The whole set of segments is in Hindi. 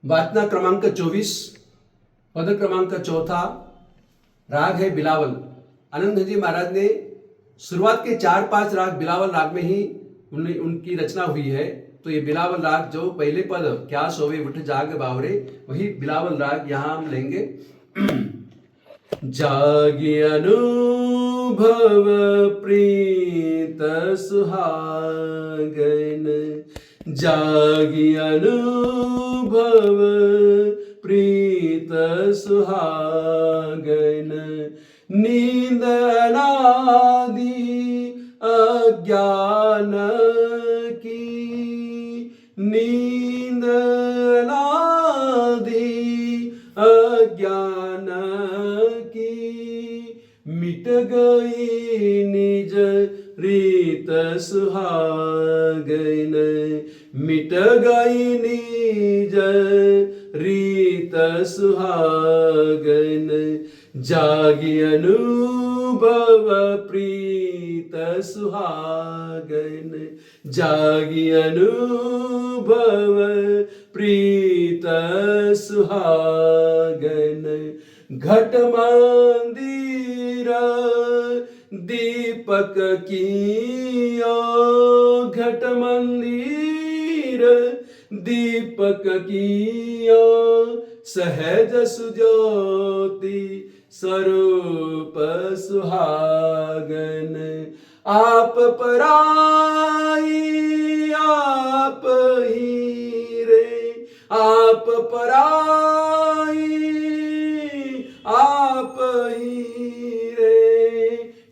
वाचना क्रमांक 24, पद क्रमांक 4, राग है बिलावल। आनंद जी महाराज ने शुरुआत के 4-5 राग बिलावल राग में ही उनकी रचना हुई है। तो ये बिलावल राग जो पहले पद क्या सोवे उठ जाग बावरे, वही बिलावल राग यहाँ हम लेंगे। जागी अनुभव प्रीत सुहागन, जागी अनुभव प्रीत सुहागन, नींद अनादि अज्ञान की, नींद अनादि अज्ञान की, मिट गई निज रीत सुहागन, मिट गई निज रीत सुहागन, जागी अनुभव प्रीत सुहागन, जागी अनुभव प्रीत सुहागन, घट मंदिर दीपक कियो, घट मंदिर दीपक कियो, सहज सुज्योति स्वरूप सुहागन, आप पराई आप ही रे, आप पराई आप ही रे,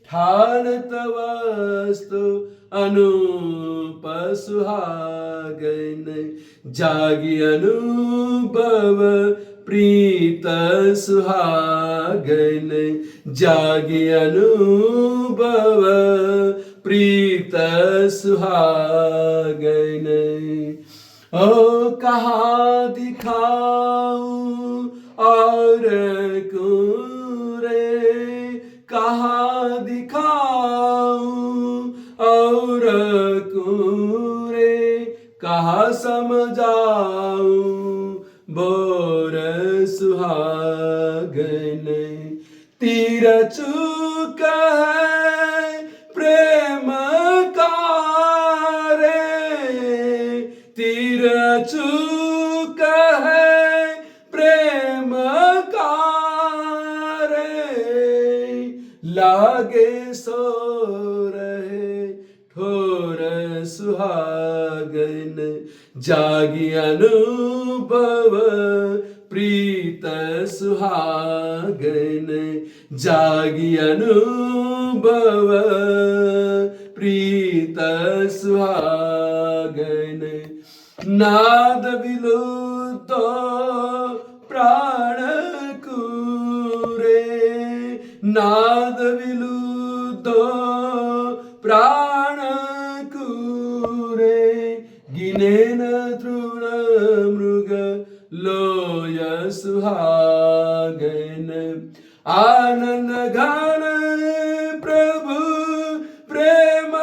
ठानत वस्तु अनूप सुहागन, जागी अनुभव प्रीत सुहागन, जागी अनुभव प्रीत सुहागन। ओ कहाँ दिखाऊं और कुरे, कहाँ दिखाऊं और कुरे, कहाँ समझाऊं बोर सुहागन, तीर चूक है प्रेम का रे, तीर चूक है प्रेम का रे, लागे सो रहे ठोर सुहागन, जागी अनुभव प्रीत सुहागन, जागी अनुभव प्रीत सुहागन, नाद विलुप्त प्राण कूरे, नाद विलुप्त प्राण कूरे, गिने न तृण मृग लोय सुहागन, आनंद घन प्रभु प्रेम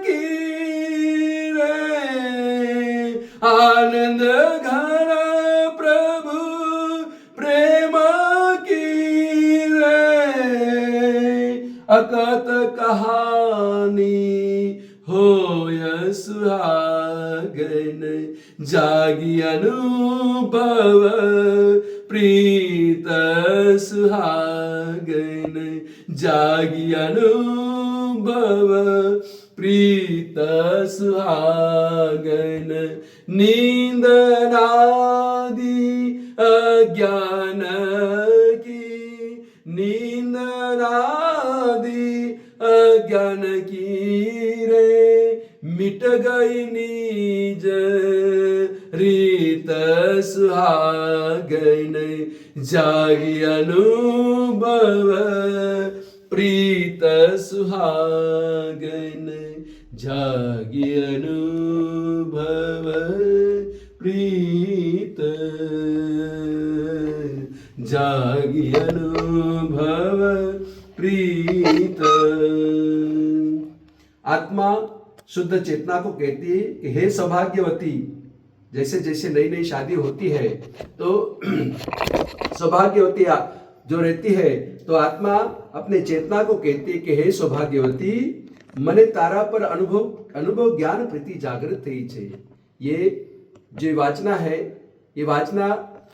की रे, आनंद घन प्रभु प्रेम की रे, अकत कहानी होय सुहागन, जागी अनुभव प्रीत सुहागन, जागी अनुभव प्रीत सुहागन, नींद नादि अज्ञान की, नींद नादि अज्ञान की रे, मिट गई निज रीत सुहागन, जागी अनुभव प्रीत सुहागन, जागी अनुभव प्रीत, जागी अनुभव प्रीत। आत्मा शुद्ध चेतना को कहती है कि हे सौभाग्यवती, जैसे जैसे नई नई शादी होती है तो सौभाग्यवती जो रहती है तो आत्मा अपने चेतना को कहती है कि हे सौभाग्यवती, મને તારા पर अनुभव ज्ञान प्रीति जागृत થઈ છે। ये जो वाचना है, ये वाचना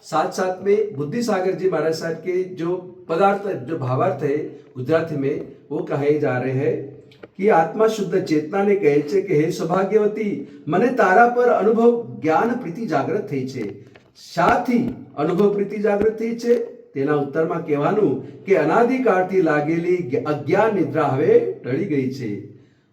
साथ साथ में बुद्धि सागर जी महाराज साहब के जो पदार्थ जो भावार्थ है गुजराती में वो कहे जा रहे हैं कि आत्मा शुद्ध चेतना ने कहे છે કે હે સૌભાગ્યવતી, મને તારા પર અનુભવ જ્ઞાન પ્રીતિ જાગૃત થઈ છે। શાથી અનુભવ પ્રીતિ જાગૃત થઈ છે તેના ઉત્તરમાં કહેવાનું કે અનાદિકાળથી लागेली अज्ञान निद्रा હવે टली गई છે।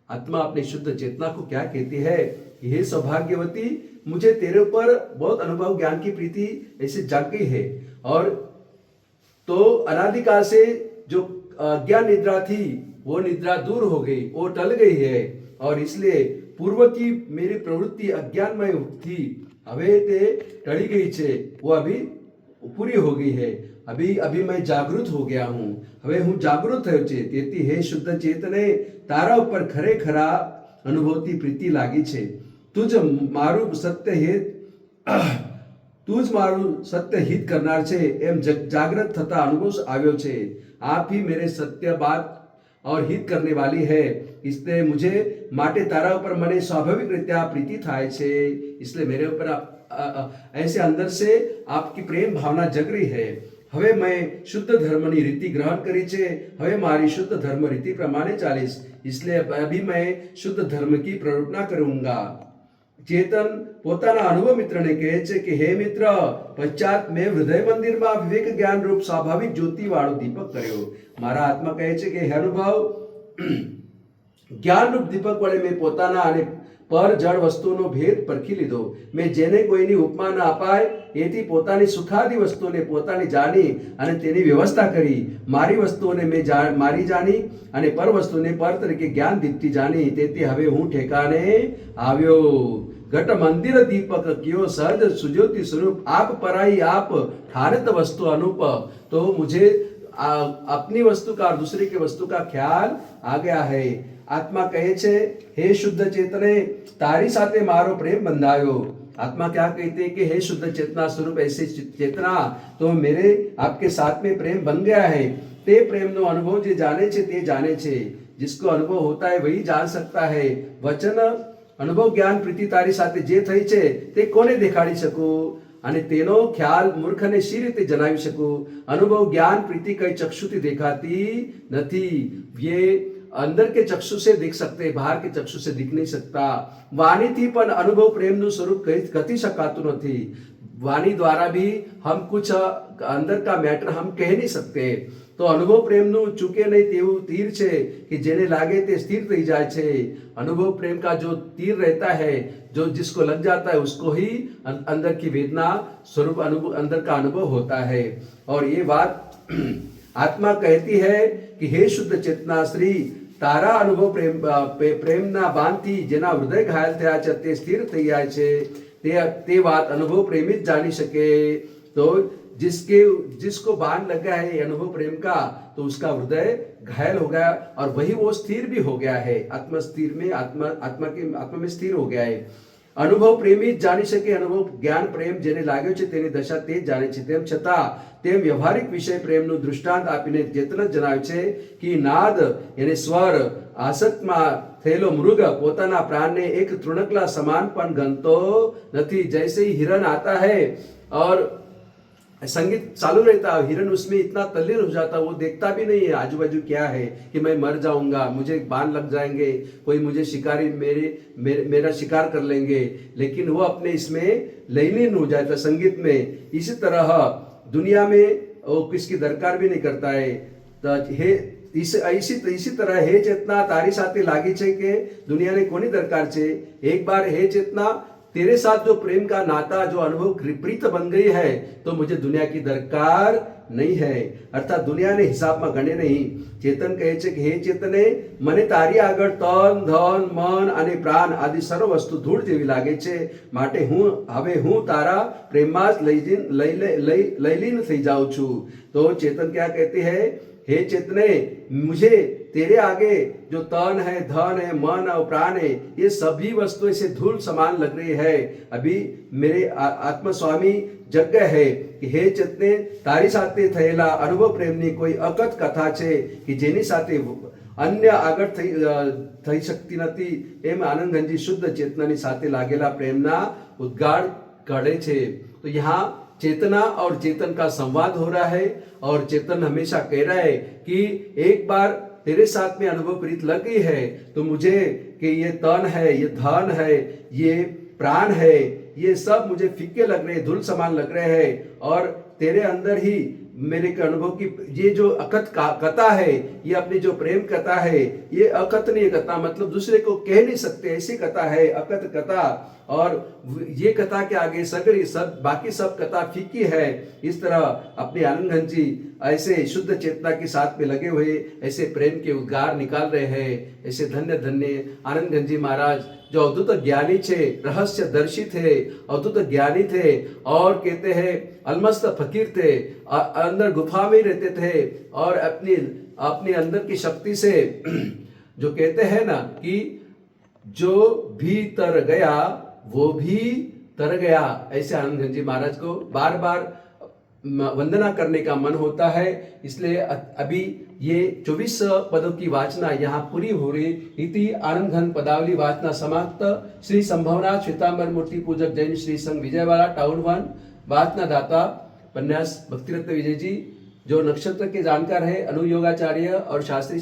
आत्मा अपनी शुद्ध चेतना को क्या कहती है, हे सौभाग्यवती, मुझे तेरे ऊपर बहुत अनुभव ज्ञान की प्रीति ऐसे जाग गई है और तो अनादिकाल से जो अज्ञान निद्रा थी वो निद्रा दूर हो गई, वो टल गई है और इसलिए पूर्व की मेरी प्रवृत्ति अज्ञानमय थी अभी ते टली गई छे, वो अभी पूरी हो गई है। अभी अभी मैं जागृत हो गया हूँ, હવે હું જાગૃત થયો છે। તેથી હે શુદ્ધ ચેતને, તારા ઉપર ખરેખરા અનુભવતી પ્રીતિ લાગી છે। તું મારું સત્ય હિત કરનાર છે એમ જાગૃત થતા અનુભવ આવ્યો છે। आप ही मेरे सत्य बात और हित करने वाली है, इसलिए मुझे माटे तारा ऊपर मने स्वाभाविक रीत्या प्रीति थाय छे। इसलिए मेरे ऊपर ऐसे अंदर से आपकी प्रेम भावना जग रही है। હવે मैं शुद्ध धर्मની રીતિ ગ્રહણ કરી છે, હવે મારી શુદ્ધ ધર્મ રીતિ પ્રમાણે ચાલીશ, इसलिए अभी मैं शुद्ध धर्म की प्रवर्तना करूंगा। चेतन પોતાના અનુભવ મિત્રને કહે છે કે હે મિત્ર, પશ્ચાત મેં હૃદય મંદિરમાં વિવેક જ્ઞાન રૂપ સ્વાભાવિક જ્યોતિ વાળો દીપક કર્યો। મારા આત્મા કહે છે કે હે અનુભવ જ્ઞાન રૂપ દીપક વડે મેં પોતાના અને પર જળ વસ્તુનો ભેદ પરખી લીધો। મેં જેને કોઈની ઉપમા ન અપાય એથી પોતાની સુખાદી વસ્તુને પોતાની જાણી અને તેની વ્યવસ્થા કરી। મારી વસ્તુઓને મેં મારી જાણી અને પર વસ્તુને પર તરીકે જ્ઞાન દીપ્તિ જાણી, તેથી હવે હું ઠેકાણે આવ્યો। घट मंदिर दीपक कियो सहज सुज्योति स्वरूप, आप पराई आप ठानत वस्तु अनूप। तो मुझे अपनी वस्तु का और दूसरे की वस्तु का ख्याल आ गया है। आत्मा कहे छे हे शुद्ध चेतने, तारी साथे मारो प्रेम बंधायो। आत्मा क्या कहते हैं कि हे शुद्ध चेतना स्वरूप ऐसे चेतना, तो मेरे आपके साथ में प्रेम बन गया है। ते प्रेम नो अनुभव जे जाने छे ते जाने छे, जिसको अनुभव होता है वही जान सकता है। वचन अनुभव ज्ञान प्रीति तारी साथे जे थई छे ते कोने देखाड़ी शकूं અને તેનો ખ્યાલ મૂર્ખને શી રીતે જણાવી શકું। અનુભવ જ્ઞાન પ્રીતિ કઈ ચક્ષુથી દેખાતી નથી। ये अंदर के चक्षु से देख सकते, बाहर के चक्षु से दिख नहीं सकता। वाणी थी पण अनुभव प्रेम नु स्वरूप कही शकातु नहीं। वाणी द्वारा भी हम कुछ अंदर का मैटर हम कह नहीं सकते। तो अनुभव प्रेम नु चूके नहीं तेवू तीर छे कि जेने लागे ते स्थिर थई जाय छे। अनुभव प्रेम का जो तीर रहता है, जो जिसको लग जाता है उसको ही अंदर की वेदना स्वरूप अनुभव अंदर का अनुभव होता है। और ये बात आत्मा कहती है कि हे शुद्ध चेतना श्री, तारा अनुभव प्रेम ना बांधती जेना हृदय घायल थया छे ते स्थिर થઈ જાય છે। તે વાત अनुभव प्रेमी જ जानी सके। तो जिसको बांध लगा है अनुभव प्रेम का, तो उसका हृदय घायल हो गया और वही वो स्थिर भी हो गया है। आत्मा स्थिर में आत्मा में स्थिर हो गया है। अनुभव प्रेमी જ જાણી શકે। अनुभव ज्ञान प्रेम જેને લાગ્યો છે તેની દશા તે જ જાણે છે। તેમ છતાં તેમ વ્યવહારિક વિષય પ્રેમનું દૃષ્ટાંત આપીને ચેતન જણાવે છે કે નાદ એને સ્વર આસક્તમાં થયેલો મૃગ પોતાના प्राणને एक तृणकला समान પણ ગણતો નથી। जैसे ही हिरण आता है और संगीत चालू रहता है, हिरण उसमें इतना तल्लीन हो जाता है, वो देखता भी नहीं है आजू बाजू क्या है कि मैं मर जाऊंगा, मुझे बाण लग जाएंगे, कोई मुझे शिकारी मेरा शिकार कर लेंगे, लेकिन वो अपने इसमें लीन हो जाता संगीत में। इसी तरह दुनिया में वो किसकी दरकार भी नहीं करता है। तो हे इसी तरह हे चेतना तारी साथे लागी छे के दुनिया ने कोनी दरकार छे। एक बार हे चेतना तेरे साथ जो प्रेम का नाता जो अनुभव प्रीत बन गई है, तो मुझे दुनिया की दरकार नहीं है। अर्थात दुनिया ने हिसाब में गणे नहीं। चेतन कहे छे कि हे चेतने, मने तारी आगळ तन धन मन અને પ્રાણ આદિ સર્વ વસ્તુ ધૂળ જેવી લાગે છે, માટે હવે હું તારા પ્રેમમાં જ લઈલીન થઈ જાઉં છું। तो चेतन क्या कहते हैं, हे चेतने, मुझे तेरे आगे जो तन है, धन है, मन और प्राण है, ये सभी वस्तुएं से धूल समान लग रही है। अभी मेरे आत्मा स्वामी जग है कि हे चेतने तारी साथे थયેલા અનુભવ પ્રેમની કોઈ અકથ કથા છે કે જેની સાથે અન્ય આગળ થઈ શકતી નથી, એમ આનંદઘનજી શુદ્ધ ચેતનાની સાથે लागेला प्रेमना उद्गार काढ़े छे। तो यहाँ चेतना और चेतन का संवाद हो रहा है और चेतन हमेशा कह रहा है कि एक बार तेरे साथ में अनुभव प्रीत लग गई है तो मुझे कि ये तन है, ये धन है, ये प्राण है, ये सब मुझे फीके लग रहे, धूल समान लग रहे हैं और तेरे अंदर ही मेरे के अनुभव की ये जो अकथ कथा है, ये अपनी जो प्रेम कथा है, ये अकथनीय कथा, मतलब दूसरे को कह नहीं सकते ऐसी कथा है, अकथ कथा। और ये कथा के आगे सगड़ी सब बाकी सब कथा फीकी है। इस तरह अपने आनंदघन जी ऐसे शुद्ध चेतना के साथ में लगे हुए ऐसे प्रेम के उद्गार निकाल रहे हैं। ऐसे धन्य धन्य आनंदघन जी महाराज जो अद्भुत ज्ञानी थे, रहस्य दर्शी थे, अद्भुत ज्ञानी थे और कहते हैं अलमस्त फकीर थे, अंदर गुफा में रहते थे और अपने अंदर की शक्ति से जो कहते हैं ना कि जो भी तर गया वो भी तर गया, ऐसे आनंदघन जी महाराज को बार बार वंदना करने का मन होता है। इसलिए अभी ये 24 पदों की वाचना यहाँ पूरी हो रही। इति आनंदघन पदावली वाचना समाप्त। श्री संभवनाथ श्वेतांबर मूर्ति पूजक जैन श्री संघ विजयवाड़ा टाउन 1 वाचना दाता पन्यास भक्तिरत्न विजय जी, जो नक्षत्र के जानकार है, अनुयोगाचार्य और शास्त्री